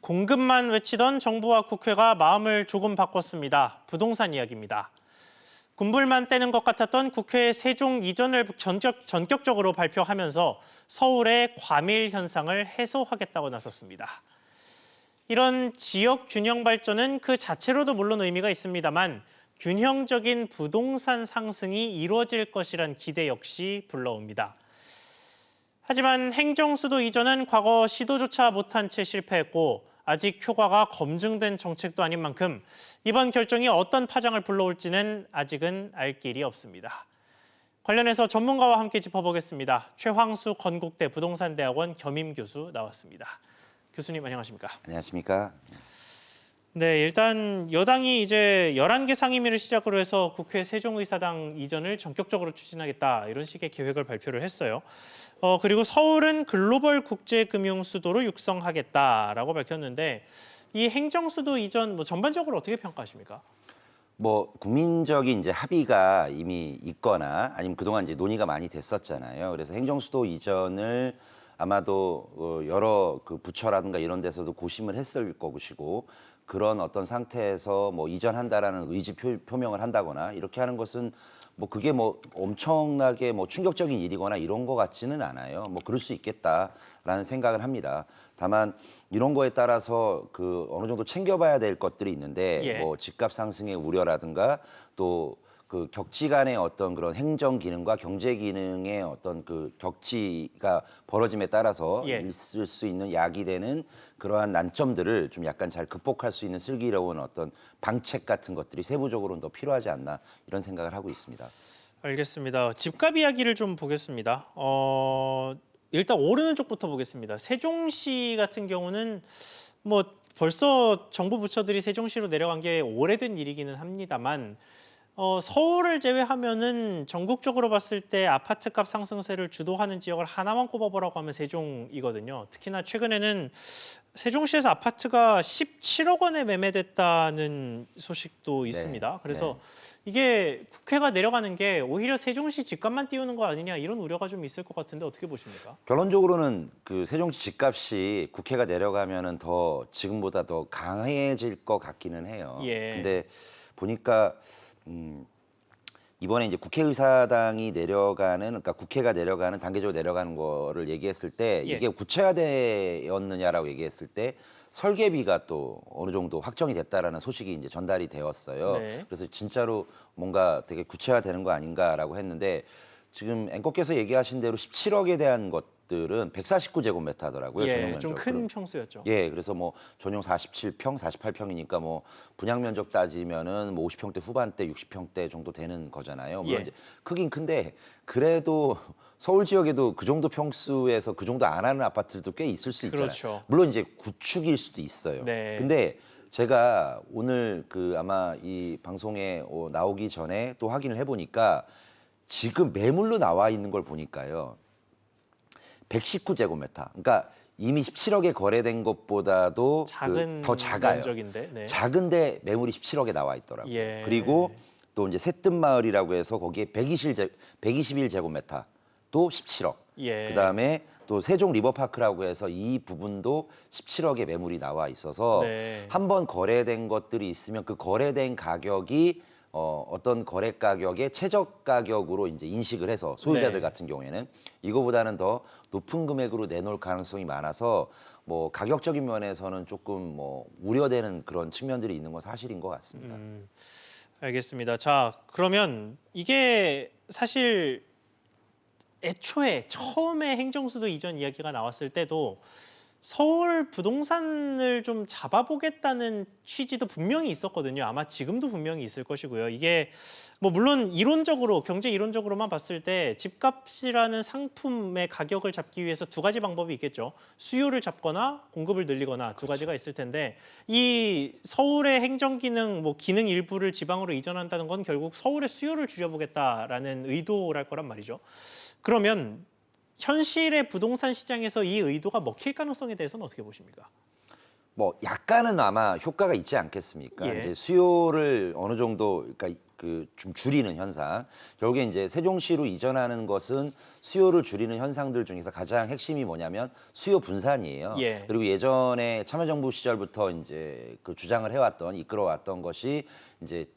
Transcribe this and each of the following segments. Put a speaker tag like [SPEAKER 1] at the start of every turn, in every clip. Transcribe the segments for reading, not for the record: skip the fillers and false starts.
[SPEAKER 1] 공급만 외치던 정부와 국회가 마음을 조금 바꿨습니다. 부동산 이야기입니다. 군불만 떼는 것 같았던 국회의 세종 이전을 전격적으로 발표하면서 서울의 과밀 현상을 해소하겠다고 나섰습니다. 이런 지역 균형 발전은 그 자체로도 물론 의미가 있습니다만 균형적인 부동산 상승이 이루어질 것이란 기대 역시 불러옵니다. 하지만 행정수도 이전은 과거 시도조차 못한 채 실패했고 아직 효과가 검증된 정책도 아닌 만큼 이번 결정이 어떤 파장을 불러올지는 아직은 알 길이 없습니다. 관련해서 전문가와 함께 짚어보겠습니다. 최황수 건국대 부동산대학원 겸임 교수 나왔습니다. 교수님 안녕하십니까?
[SPEAKER 2] 안녕하십니까?
[SPEAKER 1] 네, 일단 여당이 이제 11개 상임위를 시작으로 해서 국회 세종의사당 이전을 전격적으로 추진하겠다 이런 식의 계획을 발표를 했어요. 그리고 서울은 글로벌 국제금융 수도로 육성하겠다라고 밝혔는데 이 행정수도 이전 전반적으로 어떻게 평가하십니까?
[SPEAKER 2] 국민적인 이제 합의가 이미 있거나 아니면 그동안 이제 논의가 많이 됐었잖아요. 그래서 행정수도 이전을 아마도 여러 그 부처라든가 이런 데서도 고심을 했을 것이고 그런 어떤 상태에서 이전한다라는 의지 표명을 한다거나 이렇게 하는 것은 그게 엄청나게 충격적인 일이거나 이런 것 같지는 않아요. 그럴 수 있겠다라는 생각을 합니다. 다만 이런 거에 따라서 그 어느 정도 챙겨봐야 될 것들이 있는데 집값 상승의 우려라든가 또 그 격지 간의 어떤 그런 행정 기능과 경제 기능의 어떤 그 격치가 벌어짐에 따라서 있을 수 있는 야기되는 그러한 난점들을 좀 약간 잘 극복할 수 있는 슬기로운 어떤 방책 같은 것들이 세부적으로는 더 필요하지 않나 이런 생각을 하고 있습니다.
[SPEAKER 1] 알겠습니다. 집값 이야기를 좀 보겠습니다. 일단 오르는 쪽부터 보겠습니다. 세종시 같은 경우는 벌써 정부 부처들이 세종시로 내려간 게 오래된 일이기는 합니다만 서울을 제외하면은 전국적으로 봤을 때 아파트값 상승세를 주도하는 지역을 하나만 꼽아보라고 하면 세종이거든요. 특히나 최근에는 세종시에서 아파트가 17억 원에 매매됐다는 소식도 있습니다. 그래서 이게 국회가 내려가는 게 오히려 세종시 집값만 띄우는 거 아니냐 이런 우려가 좀 있을 것 같은데 어떻게 보십니까?
[SPEAKER 2] 결론적으로는 그 세종시 집값이 국회가 내려가면은 더 지금보다 더 강해질 것 같기는 해요. 근데 보니까 이번에 이제 국회의사당이 내려가는, 그러니까 국회가 내려가는 단계적으로 내려가는 거를 얘기했을 때 이게 구체화되었느냐라고 얘기했을 때 설계비가 또 어느 정도 확정이 됐다라는 소식이 이제 전달이 되었어요. 그래서 진짜로 뭔가 되게 구체화되는 거 아닌가라고 했는데 지금 앵커께서 얘기하신 대로 17억에 대한 것들은 149제곱미터더라고요. 전용 면적.
[SPEAKER 1] 좀 큰 평수였죠.
[SPEAKER 2] 그래서 전용 47평, 48평이니까 분양 면적 따지면은 50평대 후반대, 60평대 정도 되는 거잖아요. 물론 이제 크긴 큰데 그래도 서울 지역에도 그 정도 평수에서 그 정도 안 하는 아파트들도 꽤 있을 수 있잖아요.
[SPEAKER 1] 그렇죠.
[SPEAKER 2] 물론 이제 구축일 수도 있어요. 근데 제가 오늘 그 아마 이 방송에 나오기 전에 또 확인을 해보니까 지금 매물로 나와 있는 걸 보니까요. 119제곱미터. 그러니까 이미 17억에 거래된 것보다도 더 작아요.
[SPEAKER 1] 면적인데.
[SPEAKER 2] 작은데 매물이 17억에 나와 있더라고요. 그리고 또 이제 새뜸마을이라고 해서 거기에 121제곱미터 또 17억. 그다음에 또 세종 리버파크라고 해서 이 부분도 17억의 매물이 나와 있어서 한번 거래된 것들이 있으면 그 거래된 가격이 어떤 거래 가격의 최저 가격으로 이제 인식을 해서 소유자들 같은 경우에는 이거보다는 더 높은 금액으로 내놓을 가능성이 많아서 가격적인 면에서는 조금 우려되는 그런 측면들이 있는 건 사실인 것 같습니다.
[SPEAKER 1] 알겠습니다. 자, 그러면 이게 사실 애초에 처음에 행정수도 이전 이야기가 나왔을 때도 서울 부동산을 좀 잡아보겠다는 취지도 분명히 있었거든요. 아마 지금도 분명히 있을 것이고요. 이게 물론 이론적으로 경제 이론적으로만 봤을 때 집값이라는 상품의 가격을 잡기 위해서 두 가지 방법이 있겠죠. 수요를 잡거나 공급을 늘리거나 두 가지가 있을 텐데 이 서울의 행정 기능 기능 일부를 지방으로 이전한다는 건 결국 서울의 수요를 줄여보겠다라는 의도랄 거란 말이죠. 그러면 현실의 부동산 시장에서 이 의도가 먹힐 가능성에 대해서는 어떻게 보십니까?
[SPEAKER 2] 뭐 약간은 아마 효과가 있지 않겠습니까?
[SPEAKER 1] 예.
[SPEAKER 2] 이제 수요를 어느 정도 그러니까 그 좀 줄이는 현상. 결국에 이제 세종시로 이전하는 것은 수요를 줄이는 현상들 중에서 가장 핵심이 뭐냐면 수요 분산이에요.
[SPEAKER 1] 예.
[SPEAKER 2] 그리고 예전에 참여정부 시절부터 이제 그 주장을 해왔던 이끌어왔던 것이 이제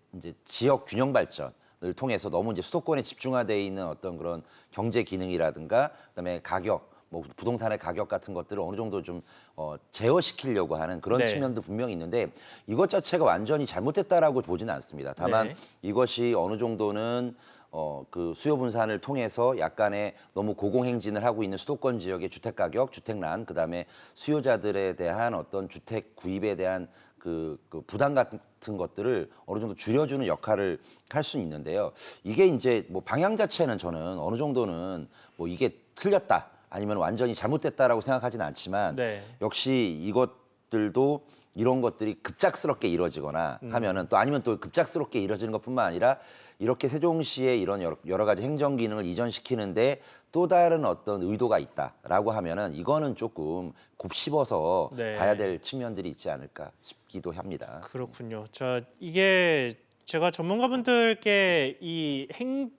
[SPEAKER 2] 지역 균형 발전을 통해서 너무 이제 수도권에 집중화되어 있는 어떤 그런 경제 기능이라든가 그다음에 가격 뭐 부동산의 가격 같은 것들을 어느 정도 좀 제어시키려고 하는 그런
[SPEAKER 1] 네.
[SPEAKER 2] 측면도 분명히 있는데 이것 자체가 완전히 잘못됐다라고 보지는 않습니다. 다만
[SPEAKER 1] 네.
[SPEAKER 2] 이것이 어느 정도는 그 수요 분산을 통해서 약간의 너무 고공행진을 하고 있는 수도권 지역의 주택 가격, 주택난, 그다음에 수요자들에 대한 어떤 주택 구입에 대한 그 부담 같은 것들을 어느 정도 줄여주는 역할을 할 수 있는데요. 이게 이제 뭐 방향 자체는 저는 어느 정도는 뭐 이게 틀렸다. 아니면 완전히 잘못됐다라고 생각하지는 않지만
[SPEAKER 1] 네.
[SPEAKER 2] 역시 이것들도 이런 것들이 급작스럽게 이루어지거나 하면은 또 아니면 또 급작스럽게 이루어지는 것뿐만 아니라 이렇게 세종시의 이런 여러 가지 행정 기능을 이전시키는데 또 다른 어떤 의도가 있다라고 하면은 이거는 조금 곱씹어서
[SPEAKER 1] 네.
[SPEAKER 2] 봐야 될 측면들이 있지 않을까 싶기도 합니다.
[SPEAKER 1] 그렇군요. 자, 이게 제가 전문가분들께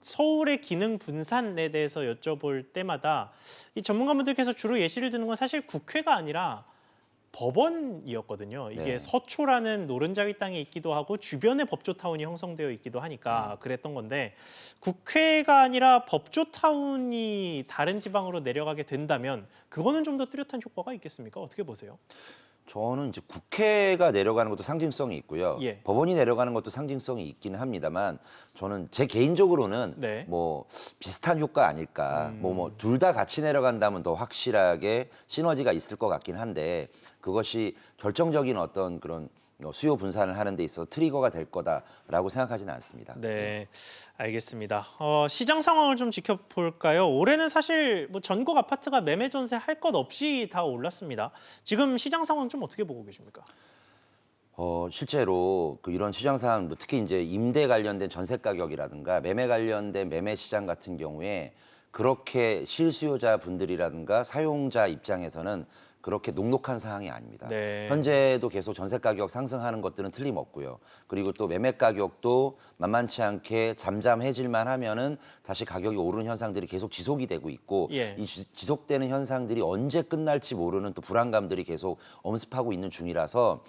[SPEAKER 1] 서울의 기능 분산에 대해서 여쭤볼 때마다 이 전문가분들께서 주로 예시를 드는 건 사실 국회가 아니라 법원이었거든요. 이게
[SPEAKER 2] 네.
[SPEAKER 1] 서초라는 노른자위 땅에 있기도 하고 주변에 법조타운이 형성되어 있기도 하니까 그랬던 건데 국회가 아니라 법조타운이 다른 지방으로 내려가게 된다면 그거는 좀 더 뚜렷한 효과가 있겠습니까? 어떻게 보세요?
[SPEAKER 2] 저는 이제 국회가 내려가는 것도 상징성이 있고요.
[SPEAKER 1] 예.
[SPEAKER 2] 법원이 내려가는 것도 상징성이 있기는 합니다만 저는 제 개인적으로는
[SPEAKER 1] 네.
[SPEAKER 2] 뭐 비슷한 효과 아닐까. 뭐 둘 다 같이 내려간다면 더 확실하게 시너지가 있을 것 같긴 한데 그것이 결정적인 어떤 그런 수요 분산을 하는 데 있어서 트리거가 될 거다라고 생각하지는 않습니다.
[SPEAKER 1] 네, 알겠습니다. 시장 상황을 좀 지켜볼까요? 올해는 사실 뭐 전국 아파트가 매매 전세 할 것 없이 다 올랐습니다. 지금 시장 상황 좀 어떻게 보고 계십니까?
[SPEAKER 2] 실제로 그 이런 시장 상황, 뭐 특히 이제 임대 관련된 전세 가격이라든가 매매 관련된 매매 시장 같은 경우에 그렇게 실수요자 분들이라든가 사용자 입장에서는 그렇게 녹록한 상황이 아닙니다.
[SPEAKER 1] 네.
[SPEAKER 2] 현재도 계속 전세 가격 상승하는 것들은 틀림없고요. 그리고 또 매매 가격도 만만치 않게 잠잠해질만 하면은 다시 가격이 오르는 현상들이 계속 지속이 되고 있고
[SPEAKER 1] 예.
[SPEAKER 2] 이 지속되는 현상들이 언제 끝날지 모르는 또 불안감들이 계속 엄습하고 있는 중이라서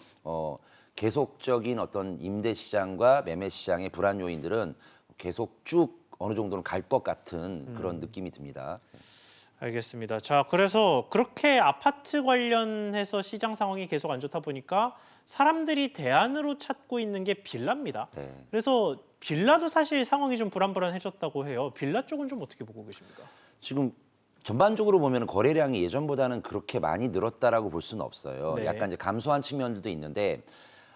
[SPEAKER 2] 계속적인 어떤 임대 시장과 매매 시장의 불안 요인들은 계속 쭉 어느 정도는 갈 것 같은 그런 느낌이 듭니다.
[SPEAKER 1] 알겠습니다. 자, 그래서 그렇게 아파트 관련해서 시장 상황이 계속 안 좋다 보니까 사람들이 대안으로 찾고 있는 게 빌라입니다.
[SPEAKER 2] 네.
[SPEAKER 1] 그래서 빌라도 사실 상황이 좀 불안불안해졌다고 해요. 빌라 쪽은 좀 어떻게 보고 계십니까?
[SPEAKER 2] 지금 전반적으로 보면 거래량이 예전보다는 그렇게 많이 늘었다라고 볼 수는 없어요.
[SPEAKER 1] 네.
[SPEAKER 2] 약간 이제 감소한 측면들도 있는데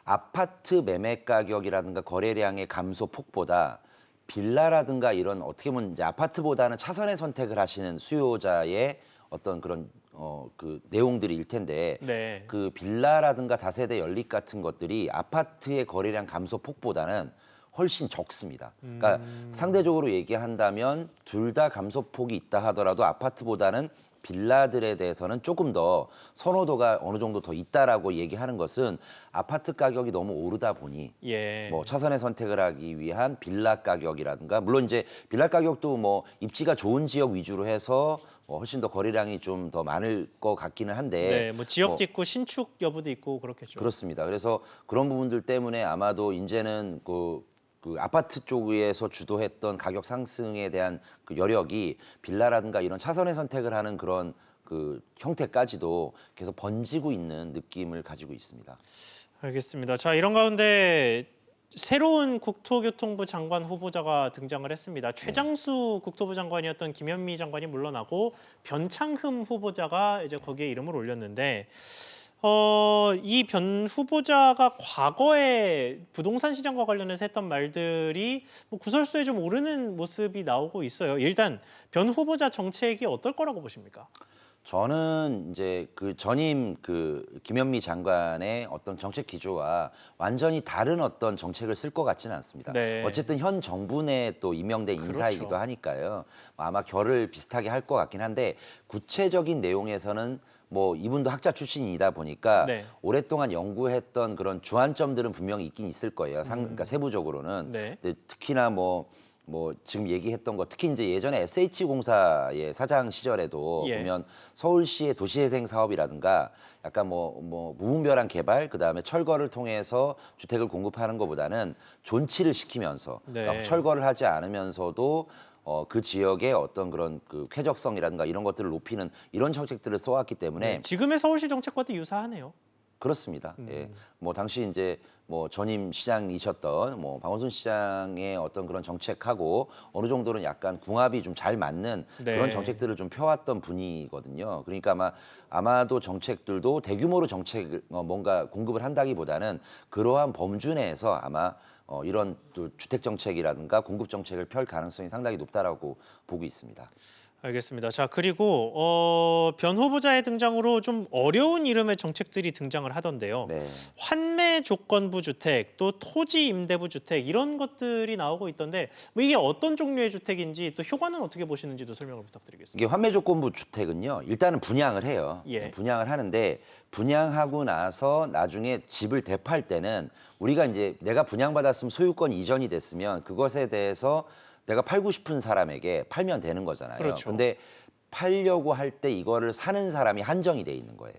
[SPEAKER 2] 아파트 매매 가격이라든가 거래량의 감소 폭보다 빌라라든가 이런 어떻게 보면 이제 아파트보다는 차선의 선택을 하시는 수요자의 어떤 그런 그 내용들일 텐데
[SPEAKER 1] 네.
[SPEAKER 2] 그 빌라라든가 다세대 연립 같은 것들이 아파트의 거래량 감소 폭보다는 훨씬 적습니다. 그러니까 상대적으로 얘기한다면 둘 다 감소폭이 있다 하더라도 아파트보다는 빌라들에 대해서는 조금 더 선호도가 어느 정도 더 있다라고 얘기하는 것은 아파트 가격이 너무 오르다 보니
[SPEAKER 1] 예.
[SPEAKER 2] 뭐 차선의 선택을 하기 위한 빌라 가격이라든가 물론 이제 빌라 가격도 뭐 입지가 좋은 지역 위주로 해서 훨씬 더 거래량이 좀 더 많을 것 같기는 한데
[SPEAKER 1] 네, 뭐 지역도 있고 신축 여부도 있고 그렇겠죠.
[SPEAKER 2] 그렇습니다. 그래서 그런 부분들 때문에 아마도 이제는 그 아파트 쪽에서 주도했던 가격 상승에 대한 그 여력이 빌라라든가 이런 차선의 선택을 하는 그런 그 형태까지도 계속 번지고 있는 느낌을 가지고 있습니다.
[SPEAKER 1] 알겠습니다. 자, 이런 가운데 새로운 국토교통부 장관 후보자가 등장을 했습니다. 최장수 국토부 장관이었던 김현미 장관이 물러나고 변창흠 후보자가 이제 거기에 이름을 올렸는데 이 변 후보자가 과거에 부동산 시장과 관련해서 했던 말들이 뭐 구설수에 좀 오르는 모습이 나오고 있어요. 일단 변 후보자 정책이 어떨 거라고 보십니까?
[SPEAKER 2] 저는 이제 그 전임 그 김현미 장관의 어떤 정책 기조와 완전히 다른 어떤 정책을 쓸 것 같지는 않습니다.
[SPEAKER 1] 네.
[SPEAKER 2] 어쨌든 현 정부 내 또 임명된 인사이기도
[SPEAKER 1] 그렇죠.
[SPEAKER 2] 하니까요. 아마 결을 비슷하게 할 것 같긴 한데 구체적인 내용에서는 뭐 이분도 학자 출신이다 보니까
[SPEAKER 1] 네.
[SPEAKER 2] 오랫동안 연구했던 그런 주안점들은 분명히 있긴 있을 거예요. 그러니까 세부적으로는.
[SPEAKER 1] 네.
[SPEAKER 2] 근데 특히나 뭐 지금 얘기했던 거 특히 이제 예전에 SH공사의 사장 시절에도
[SPEAKER 1] 예.
[SPEAKER 2] 보면 서울시의 도시재생 사업이라든가 약간 뭐 무분별한 개발 그다음에 철거를 통해서 주택을 공급하는 것보다는 존치를 시키면서
[SPEAKER 1] 네.
[SPEAKER 2] 그러니까 철거를 하지 않으면서도 그 지역의 어떤 그런 그 쾌적성이라든가 이런 것들을 높이는 이런 정책들을 써왔기 때문에
[SPEAKER 1] 네, 지금의 서울시 정책과도 유사하네요.
[SPEAKER 2] 그렇습니다. 예. 뭐 당시 이제 뭐 전임 시장이셨던 뭐 박원순 시장의 어떤 그런 정책하고 어느 정도는 약간 궁합이 좀 잘 맞는
[SPEAKER 1] 네.
[SPEAKER 2] 그런 정책들을 좀 펴왔던 분이거든요. 그러니까 아마도 정책들도 대규모로 정책을 뭔가 공급을 한다기보다는 그러한 범주 내에서 아마 이런 또 주택 정책이라든가 공급 정책을 펼 가능성이 상당히 높다라고 보고 있습니다.
[SPEAKER 1] 알겠습니다. 자, 그리고 변 후보자의 등장으로 좀 어려운 이름의 정책들이 등장을 하던데요.
[SPEAKER 2] 네.
[SPEAKER 1] 환매 조건부 주택, 또 토지 임대부 주택 이런 것들이 나오고 있던데 뭐 이게 어떤 종류의 주택인지 또 효과는 어떻게 보시는지도 설명을 부탁드리겠습니다.
[SPEAKER 2] 이게 환매 조건부 주택은요. 일단은 분양을 해요.
[SPEAKER 1] 예.
[SPEAKER 2] 분양을 하는데 분양하고 나서 나중에 집을 대팔 때는 우리가 이제 내가 분양받았으면 소유권 이전이 됐으면 그것에 대해서 내가 팔고 싶은 사람에게 팔면 되는 거잖아요.
[SPEAKER 1] 그렇죠.
[SPEAKER 2] 근데 팔려고 할 때 이거를 사는 사람이 한정이 돼 있는 거예요.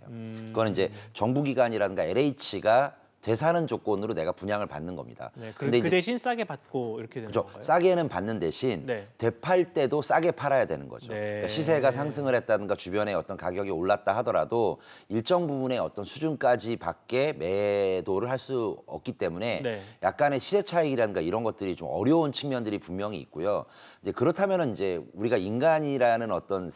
[SPEAKER 2] 그거는 이제 정부기관이라든가 LH가 되사는 조건으로 내가 분양을 받는 겁니다.
[SPEAKER 1] 네,
[SPEAKER 2] 근데
[SPEAKER 1] 그
[SPEAKER 2] 이제
[SPEAKER 1] 대신 싸게 받고 이렇게 되는
[SPEAKER 2] 그렇죠.
[SPEAKER 1] 건가요?
[SPEAKER 2] 싸게는 받는 대신
[SPEAKER 1] 네.
[SPEAKER 2] 되팔 때도 싸게 팔아야 되는 거죠.
[SPEAKER 1] 네.
[SPEAKER 2] 그러니까 시세가 상승을 했다든가 주변에 어떤 가격이 올랐다 하더라도 일정 부분의 어떤 수준까지 밖에 매도를 할 수 없기 때문에
[SPEAKER 1] 네.
[SPEAKER 2] 약간의 시세 차익이라든가 이런 것들이 좀 어려운 측면들이 분명히 있고요. 이제 그렇다면은 이제 우리가 인간이라는 어떤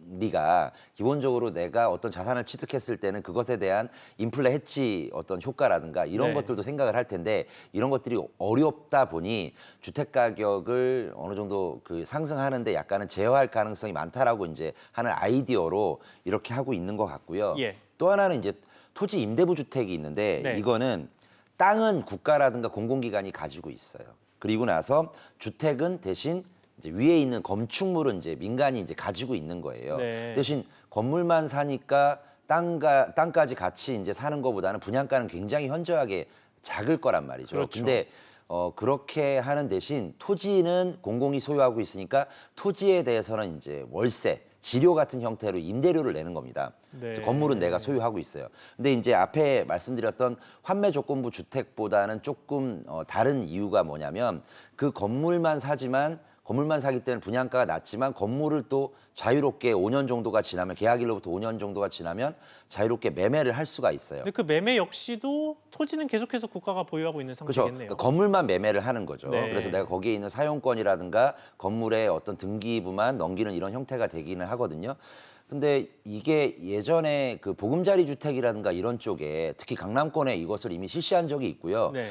[SPEAKER 2] 리가 기본적으로 내가 어떤 자산을 취득했을 때는 그것에 대한 인플레 해치 어떤 효과라든가 이런
[SPEAKER 1] 네.
[SPEAKER 2] 것들도 생각을 할 텐데 이런 것들이 어렵다 보니 주택 가격을 어느 정도 그 상승하는데 약간은 제어할 가능성이 많다라고 이제 하는 아이디어로 이렇게 하고 있는 것 같고요.
[SPEAKER 1] 예.
[SPEAKER 2] 또 하나는 이제 토지 임대부 주택이 있는데
[SPEAKER 1] 네.
[SPEAKER 2] 이거는 땅은 국가라든가 공공기관이 가지고 있어요. 그리고 나서 주택은 대신 이제 위에 있는 건축물은 이제 민간이 이제 가지고 있는 거예요.
[SPEAKER 1] 네.
[SPEAKER 2] 대신 건물만 사니까 땅까지 같이 이제 사는 것보다는 분양가는 굉장히 현저하게 작을 거란 말이죠.
[SPEAKER 1] 그렇죠.
[SPEAKER 2] 근데 그렇게 하는 대신 토지는 공공이 소유하고 있으니까 토지에 대해서는 이제 월세, 지료 같은 형태로 임대료를 내는 겁니다.
[SPEAKER 1] 네.
[SPEAKER 2] 건물은 내가 소유하고 있어요. 근데 이제 앞에 말씀드렸던 환매 조건부 주택보다는 조금 다른 이유가 뭐냐면 그 건물만 사기 때문에 분양가가 낮지만 건물을 또 자유롭게 5년 정도가 지나면 계약일로부터 5년 정도가 지나면 자유롭게 매매를 할 수가 있어요.
[SPEAKER 1] 근데 그 매매 역시도 토지는 계속해서 국가가 보유하고 있는
[SPEAKER 2] 그렇죠.
[SPEAKER 1] 상태겠네요.
[SPEAKER 2] 그러니까 건물만 매매를 하는 거죠.
[SPEAKER 1] 네.
[SPEAKER 2] 그래서 내가 거기에 있는 사용권이라든가 건물의 어떤 등기부만 넘기는 이런 형태가 되기는 하거든요. 근데 이게 예전에 그 보금자리 주택이라든가 이런 쪽에 특히 강남권에 이것을 이미 실시한 적이 있고요.
[SPEAKER 1] 네.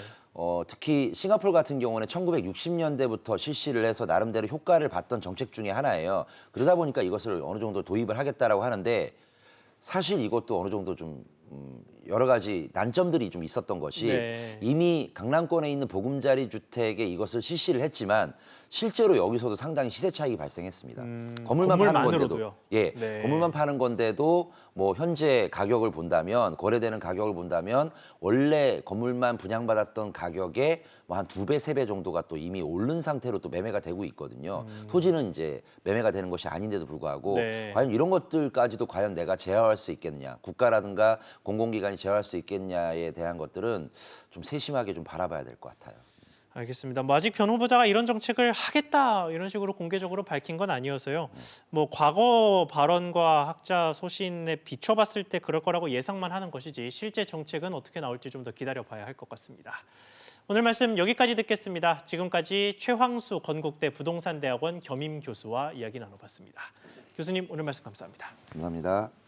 [SPEAKER 2] 특히 싱가포르 같은 경우는 1960년대부터 실시를 해서 나름대로 효과를 봤던 정책 중에 하나예요. 그러다 보니까 이것을 어느 정도 도입을 하겠다라고 하는데 사실 이것도 어느 정도 좀 여러 가지 난점들이 좀 있었던 것이
[SPEAKER 1] 네.
[SPEAKER 2] 이미 강남권에 있는 보금자리 주택에 이것을 실시를 했지만 실제로 여기서도 상당히 시세 차익이 발생했습니다. 건물만 파는
[SPEAKER 1] 건물만으로도요?
[SPEAKER 2] 건데도 예,
[SPEAKER 1] 네.
[SPEAKER 2] 건물만 파는 건데도 뭐 현재 가격을 본다면 거래되는 가격을 본다면 원래 건물만 분양받았던 가격에 뭐 한 2배, 3배 정도가 또 이미 오른 상태로 또 매매가 되고 있거든요. 토지는 이제 매매가 되는 것이 아닌데도 불구하고
[SPEAKER 1] 네.
[SPEAKER 2] 과연 이런 것들까지도 과연 내가 제어할 수 있겠느냐, 국가라든가 공공기관이 제어할 수 있겠냐에 대한 것들은 좀 세심하게 좀 바라봐야 될 것 같아요.
[SPEAKER 1] 알겠습니다. 뭐 아직 변 후보자가 이런 정책을 하겠다 이런 식으로 공개적으로 밝힌 건 아니어서요. 뭐 과거 발언과 학자 소신에 비춰봤을 때 그럴 거라고 예상만 하는 것이지 실제 정책은 어떻게 나올지 좀 더 기다려봐야 할 것 같습니다. 오늘 말씀 여기까지 듣겠습니다. 지금까지 최황수 건국대 부동산대학원 겸임 교수와 이야기 나눠봤습니다. 교수님 오늘 말씀 감사합니다.
[SPEAKER 2] 감사합니다.